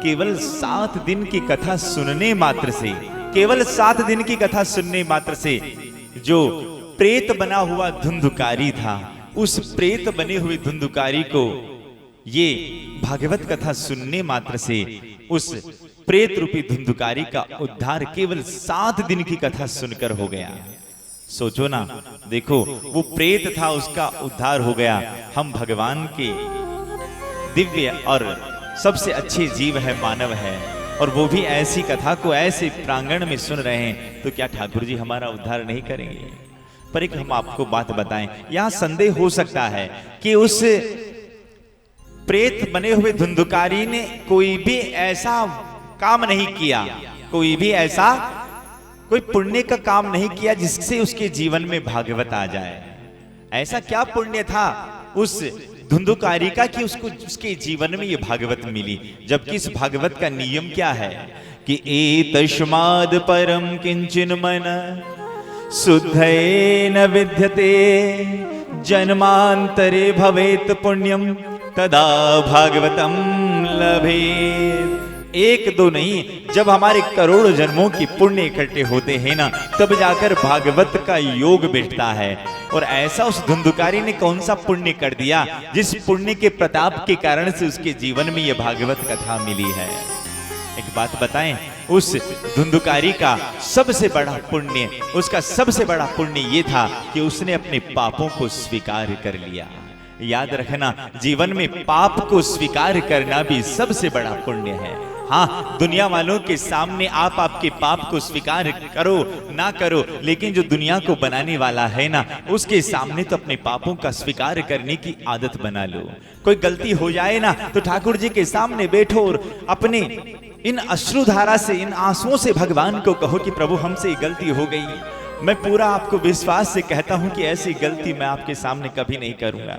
केवल 7 दिन की कथा सुनने मात्र से, केवल 7 दिन की कथा सुनने मात्र से जो प्रेत बना हुआ धुंधुकारी था, उस प्रेत बने हुए धुंधुकारी को ये भागवत कथा सुनने मात्र से उस प्रेत रूपी धुंधुकारी का उद्धार केवल 7 दिन की कथा सुनकर हो गया। सोचो ना, देखो वो प्रेत था, उसका उद्धार हो गया। हम भगवान के दिव्य और सबसे अच्छे जीव है, मानव है, और वो भी ऐसी कथा को ऐसे प्रांगण में सुन रहे हैं, तो क्या ठाकुर जी हमारा उद्धार नहीं करेंगे? पर एक हम आपको बात बताएं, यहां संदेह हो सकता है कि उस प्रेत बने हुए धुंधुकारी ने कोई भी ऐसा काम नहीं किया, कोई भी ऐसा कोई पुण्य का काम नहीं किया जिससे उसके जीवन में भागवत आ जाए। ऐसा क्या पुण्य था उस धुंधुकारी का कि उसको उसके जीवन में ये भागवत मिली? जबकि इस भागवत का नियम क्या है कि एतस्माद् परम किंचन मन शुद्धेन विद्यते जन्मांतरे भवेत पुण्यम तदा भागवतम लभेत। एक दो नहीं, जब हमारे करोड़ों जन्मों की पुण्य इकट्ठे होते हैं ना, तब जाकर भागवत का योग बैठता है। और ऐसा उस धुंधुकारी ने कौन सा पुण्य कर दिया जिस पुण्य के प्रताप के कारण से उसके जीवन में यह भागवत कथा मिली है? एक बात बताएं, उस धुंधुकारी का सबसे बड़ा पुण्य, उसका सबसे बड़ा पुण्य यह था कि उसने अपने पापों को स्वीकार कर लिया। याद रखना, जीवन में पाप को स्वीकार करना भी सबसे बड़ा पुण्य है। हाँ, दुनिया वालों के सामने आप आपके पाप को स्वीकार करो ना करो, लेकिन जो दुनिया को बनाने वाला है ना, उसके सामने तो अपने पापों का स्वीकार करने की आदत बना लो। कोई गलती हो जाए ना, तो ठाकुर जी के सामने बैठो और अपने इन अश्रुधारा से, इन आंसुओं से भगवान को कहो कि प्रभु हमसे गलती हो गई। मैं पूरा आपको विश्वास से कहता हूं कि ऐसी गलती मैं आपके सामने कभी नहीं करूंगा।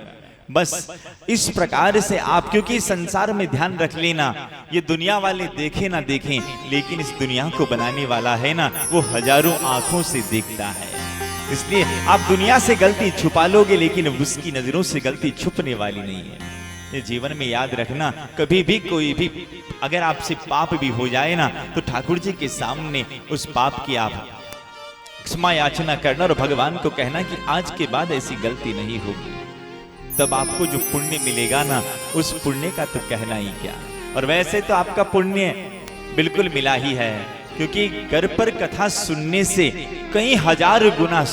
बस इस प्रकार से आप, क्योंकि संसार में ध्यान रख लेना, ये दुनिया वाले देखें ना देखें, लेकिन इस दुनिया को बनाने वाला है ना, वो हजारों आंखों से देखता है। इसलिए आप दुनिया से गलती छुपा लोगे, लेकिन उसकी नजरों से गलती छुपने वाली नहीं है। ये जीवन में याद रखना, कभी भी कोई भी अगर आपसे पाप भी हो जाए ना, तो ठाकुर जी के सामने उस पाप की आप क्षमा याचना करना और भगवान को कहना कि आज के बाद ऐसी गलती नहीं होगी। तब आपको जो पुण्य मिलेगा ना, उस पुण्य का तो कहना ही क्या। और वैसे तो आपका पुण्य बिल्कुल मिला ही है, क्योंकि घर पर कथा सुनने से कई हजार गुना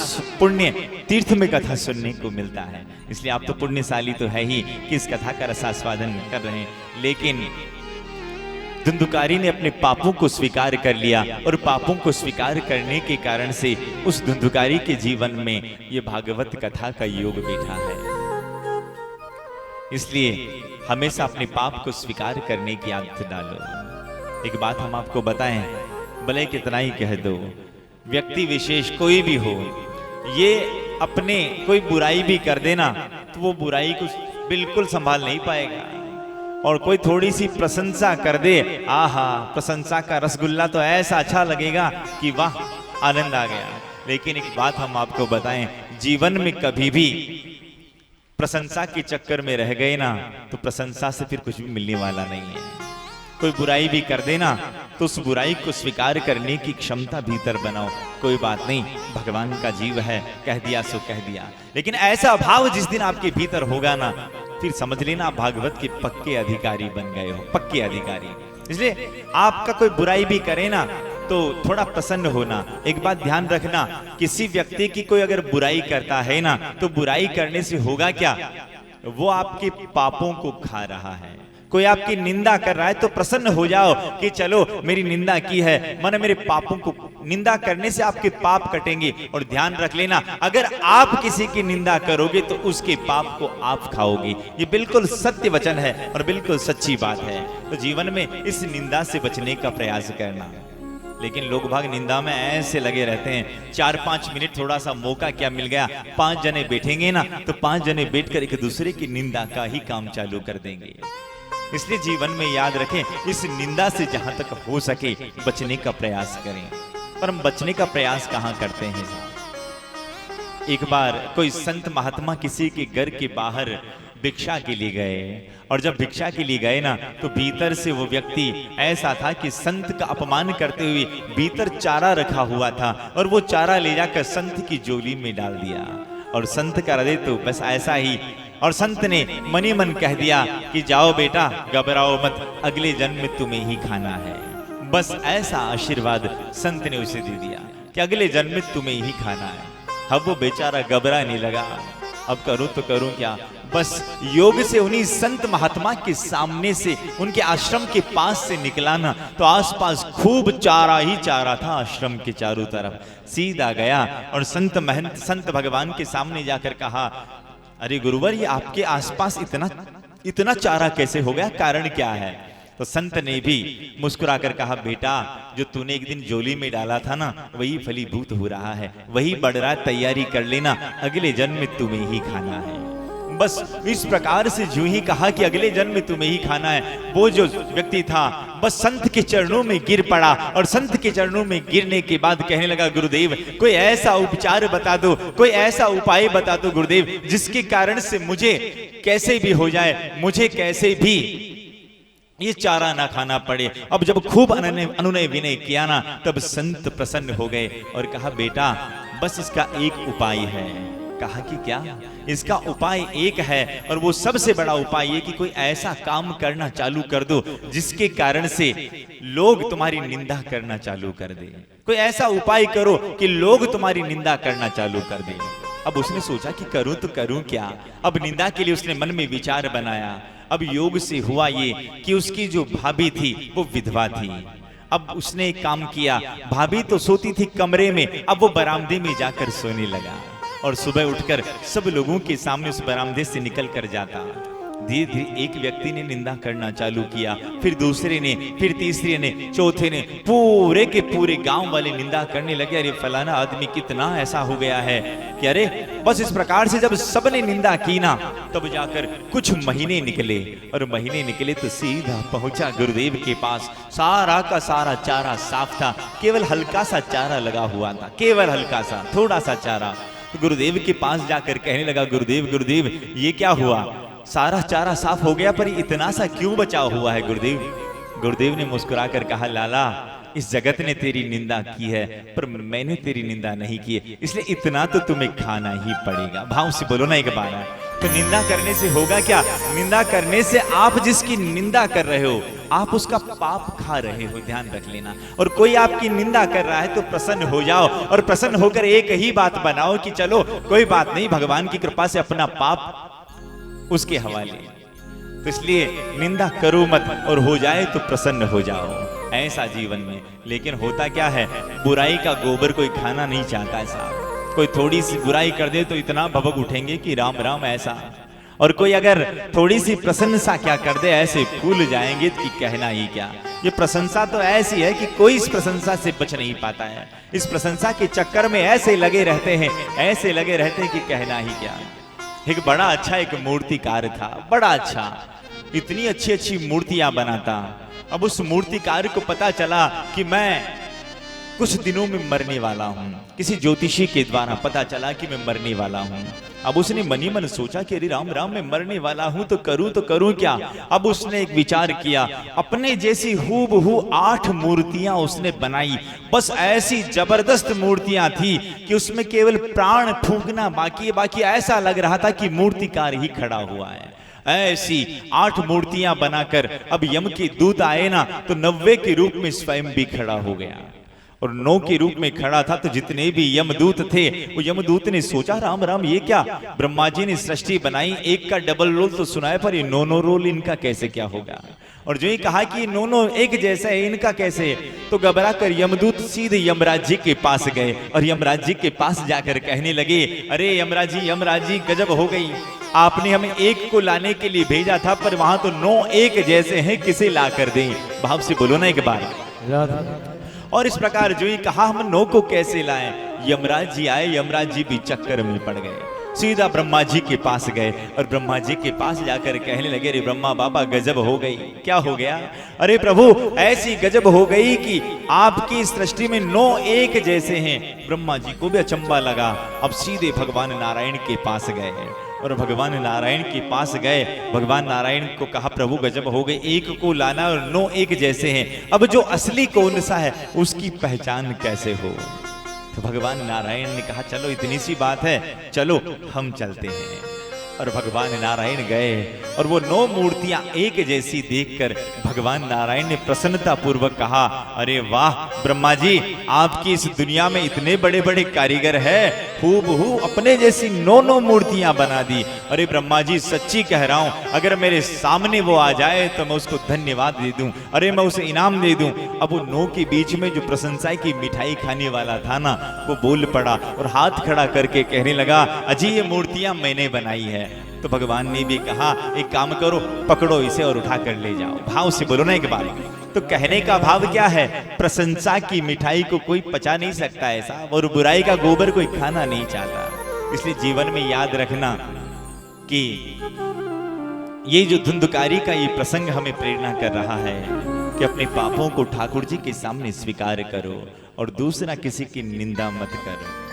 पुण्य तीर्थ में कथा सुनने को मिलता है। इसलिए आप तो पुण्यशाली तो है ही कि इस कथा का रसास्वादन कर रहे हैं। लेकिन धुंधुकारी ने अपने पापों को स्वीकार कर लिया, और पापों को स्वीकार करने के कारण से उस धुंधुकारी के जीवन में यह भागवत कथा का योग बैठा है। इसलिए हमेशा अपने पाप को स्वीकार करने की आदत डालो। एक बात हम आपको बताएं, भले कितना ही कह दो, व्यक्ति विशेष कोई भी हो, ये अपने कोई बुराई भी कर देना तो वो बुराई को बिल्कुल संभाल नहीं पाएगा। और कोई थोड़ी सी प्रशंसा कर दे, आहा, प्रशंसा का रसगुल्ला तो ऐसा अच्छा लगेगा कि वाह, आनंद आ गया। लेकिन एक बात हम आपको बताएं, जीवन में कभी भी प्रशंसा के चक्कर में रह गए ना, तो प्रशंसा से फिर कुछ भी मिलने वाला नहीं है। कोई बुराई भी कर देना तो उस बुराई को स्वीकार करने की क्षमता भीतर बनाओ। कोई बात नहीं, भगवान का जीव है, कह दिया सो कह दिया। लेकिन ऐसा भाव जिस दिन आपके भीतर होगा ना, फिर समझ लेना आप भागवत के पक्के अधिकारी बन गए हो, पक्के अधिकारी। इसलिए आपका कोई बुराई भी करे ना, तो थोड़ा प्रसन्न होना। एक बात ध्यान रखना, किसी व्यक्ति की कोई अगर बुराई करता है ना, तो बुराई करने से होगा क्या, वो आपके पापों को खा रहा है। कोई आपकी निंदा कर रहा है तो प्रसन्न हो जाओ कि चलो मेरी निंदा की है, माने मेरे पापों को, निंदा करने से आपके पाप कटेंगे। और ध्यान रख लेना, अगर आप किसी की निंदा करोगे तो उसके पाप को आप खाओगे। ये बिल्कुल सत्य वचन है और बिल्कुल सच्ची बात है। तो जीवन में इस निंदा से बचने का प्रयास करना। लेकिन लोग भाग निंदा में ऐसे लगे रहते हैं, 4-5 मिनट थोड़ा सा मौका क्या मिल गया, 5 जने बैठेंगे ना, तो 5 जने बैठकर एक दूसरे की निंदा का ही काम चालू कर देंगे। इसलिए जीवन में याद रखें, इस निंदा से जहां तक हो सके बचने का प्रयास करें। पर हम बचने का प्रयास कहां करते हैं? एक बार कोई संत महात्मा किसी के घर के बाहर भिक्षा के लिए गए। और जब भिक्षा के लिए गए ना, तो भीतर से वो व्यक्ति ऐसा था कि संत का अपमान करते हुए भीतर चारा रखा हुआ था और वो चारा ले जाकर संत की झोली में डाल दिया। और संत का हृदय तो बस ऐसा ही, और संत ने मनी मन कह दिया कि जाओ बेटा, घबराओ मत, अगले जन्म में तुम्हें ही खाना है। बस ऐसा आशीर्वाद संत ने उसे दे दिया कि अगले जन्म में तुम्हें ही खाना है। अब वो बेचारा घबराने लगा, अब करूं तो करूं क्या। बस योग से उन्हीं संत महात्मा के सामने से, उनके आश्रम के पास से निकला ना, तो आसपास खूब चारा ही चारा था आश्रम के चारों तरफ। सीधा गया और संत महंत, संत भगवान के सामने जाकर कहा, अरे गुरुवर, ये आपके आसपास इतना चारा कैसे हो गया, कारण क्या है? तो संत ने भी मुस्कुराकर कहा, बेटा, जो तूने एक दिन झोली में डाला था ना, वही फलीभूत हो रहा है, वही बढ़ रहा है, तैयारी कर लेना, अगले जन्म में तुम्हें ही खाना है। बस इस प्रकार से जो ही कहा कि अगले जन्म में तुम्हें ही खाना है, वो जो व्यक्ति था बस संत के चरणों में गिर पड़ा। और संत के चरणों में गिरने के बाद कहने लगा, गुरुदेव, कोई ऐसा उपचार बता दो, कोई ऐसा उपाय बता दो गुरुदेव, जिसके कारण से मुझे कैसे भी हो जाए, मुझे कैसे भी ये चारा ना खाना पड़े। अब जब खूब अनुनय विनय किया ना, तब संत प्रसन्न हो गए और कहा, बेटा, बस इसका एक उपाय है। कहा कि क्या? इसका उपाय एक है, और वो सबसे बड़ा उपाय ये कि कोई ऐसा काम करना चालू कर दो जिसके कारण से लोग तुम्हारी निंदा करना चालू कर दे। कोई ऐसा उपाय करो कि लोग तुम्हारी निंदा करना चालू कर दे। अब उसने सोचा कि करूं तो करूं क्या। अब निंदा के लिए उसने मन में विचार बनाया। अब योग से हुआ ये कि उसकी जो भाभी थी वो विधवा थी। अब उसने एक काम किया, भाभी तो सोती थी कमरे में, अब वो बरामदे में जाकर सोने लगा और सुबह उठकर सब लोगों के सामने उस बरामदे से निकल कर जाता। धीरे धीरे एक व्यक्ति ने निंदा करना चालू किया, फिर दूसरे ने, फिर तीसरे ने, चौथे ने, पूरे के पूरे गांव वाले निंदा करने लगे, अरे फलाना आदमी कितना ऐसा हो गया है कि अरे। बस इस प्रकार से जब सबने निंदा की ना, तब जाकर कुछ महीने निकले, और महीने निकले तो सीधा पहुंचा गुरुदेव के पास। सारा का सारा चारा साफ था, केवल हल्का सा चारा लगा हुआ था, केवल हल्का सा, थोड़ा सा चारा। तो गुरुदेव के पास जाकर कहने लगा, गुरुदेव, गुरुदेव, ये क्या हुआ? सारा चारा साफ हो गया, पर इतना सा क्यों बचा हुआ है गुरुदेव? गुरुदेव ने मुस्कुराकर कहा, लाला, इस जगत ने तेरी निंदा की है, पर मैंने तेरी निंदा नहीं की है, इसलिए इतना तो तुम्हें खाना ही पड़ेगा। भाव से बोलो ना एक बार। तो निंदा करने से होगा क्या? निंदा करने से आप जिसकी निंदा कर रहे हो, आप उसका पाप खा रहे हो, ध्यान रख लेना। और कोई आपकी निंदा कर रहा है तो प्रसन्न हो जाओ, और प्रसन्न होकर एक ही बात बनाओ कि चलो कोई बात नहीं, भगवान की कृपा से अपना पाप उसके हवाले। तो इसलिए निंदा करो मत, और हो जाए तो प्रसन्न हो जाओ, ऐसा जीवन में। लेकिन होता क्या है, बुराई का गोबर कोई खाना नहीं चाहता है साहब। कोई थोड़ी सी बुराई कर दे तो इतना भभक उठेंगे कि राम राम ऐसा, और कोई अगर थोड़ी सी प्रशंसा क्या कर दे, ऐसे फूल जाएंगे कि कहना ही क्या। ये प्रशंसा तो ऐसी है कि कोई इस प्रशंसा से बच नहीं पाता है। इस प्रशंसा के चक्कर में ऐसे लगे रहते हैं, ऐसे लगे रहते हैं कि कहना ही क्या। एक बड़ा अच्छा एक मूर्तिकार था, बड़ा अच्छा, इतनी अच्छी अच्छी मूर्तियां बनाता। अब उस मूर्तिकार को पता चला कि मैं कुछ दिनों में मरने वाला हूं। किसी ज्योतिषी के द्वारा पता चला कि मैं मरने वाला हूं। अब उसने मनी मन सोचा कि अरे राम राम, मैं मरने वाला हूं तो करूं क्या। अब उसने एक विचार किया, अपने जैसी हूबहू 8 मूर्तियां उसने बनाई। बस ऐसी जबरदस्त मूर्तियां थी कि उसमें केवल प्राण फूंकना बाकी ऐसा लग रहा था कि मूर्तिकार ही खड़ा हुआ है। ऐसी 8 मूर्तियां बनाकर अब यम के दूत आए ना, तो 90 के रूप में स्वयं भी खड़ा हो गया, और 9 के रूप में खड़ा था। तो जितने भी यमदूत थे, वो यमदूत ने सोचा, राम राम, ये क्या, ब्रह्मा जी ने सृष्टि बनाई, एक का डबल रोल तो सुना है, पर ये 9 रोल इनका कैसे क्या होगा। और जो ही कहा कि 9 एक जैसा है, इनका कैसे, तो घबरा कर यमदूत सीधे यमराज जी के पास गए, और यमराज जी के पास जाकर कहने लगे, अरे यमराज जी गजब हो गई, आपने हमें एक को लाने के लिए भेजा था, पर वहां तो 9 एक जैसे हैं, किसे ला कर दें। भाव से बोलो ना एक बार। और इस प्रकार जो ही कहा, हम 9 को कैसे लाएं। यमराज जी आए, यमराज जी भी चक्कर में पड़ गए, सीधा ब्रह्मा जी के पास गए, और ब्रह्मा जी के पास जाकर कहने लगे, अरे ब्रह्मा बाबा गजब हो गई। क्या हो गया? अरे प्रभु, ऐसी गजब हो गई कि आपकी सृष्टि में 9 एक जैसे हैं। ब्रह्मा जी को भी अचंबा लगा। अब सीधे भगवान नारायण के पास गए, और भगवान नारायण के पास गए। भगवान नारायण को कहा प्रभु गजब हो गए, एक को लाना और 9 एक जैसे हैं, अब जो असली कौन सा है उसकी पहचान कैसे हो। तो भगवान नारायण ने कहा चलो इतनी सी बात है, चलो हम चलते हैं। और भगवान नारायण गए और वो 9 मूर्तियां एक जैसी देखकर भगवान नारायण ने प्रसन्नता पूर्वक कहा, अरे वाह ब्रह्मा जी, आपकी इस दुनिया में इतने बड़े बड़े कारीगर हैं, हूबहू अपने जैसी 9 मूर्तियां बना दी। अरे ब्रह्मा जी सच्ची कह रहा हूं, अगर मेरे सामने वो आ जाए तो मैं उसको धन्यवाद दे दूं, अरे मैं उसे इनाम दे दूं। अब वो 9 के बीच में जो प्रशंसा की मिठाई खाने वाला था ना, वो बोल पड़ा और हाथ खड़ा करके कहने लगा, अजी ये मूर्तियां मैंने बनाई है। तो भगवान ने भी कहा एक काम करो, पकड़ो इसे और उठा कर ले जाओ। भाव से बोलो ना एक बार। तो कहने का भाव क्या है, प्रशंसा की मिठाई को कोई पचा नहीं सकता है साहब, और बुराई का गोबर कोई खाना नहीं चाहता। इसलिए जीवन में याद रखना कि ये जो धुंधकारी का ये प्रसंग हमें प्रेरणा कर रहा है कि अपने पापों को ठाकुर जी के सामने स्वीकार करो और दूसरा किसी की निंदा मत करो।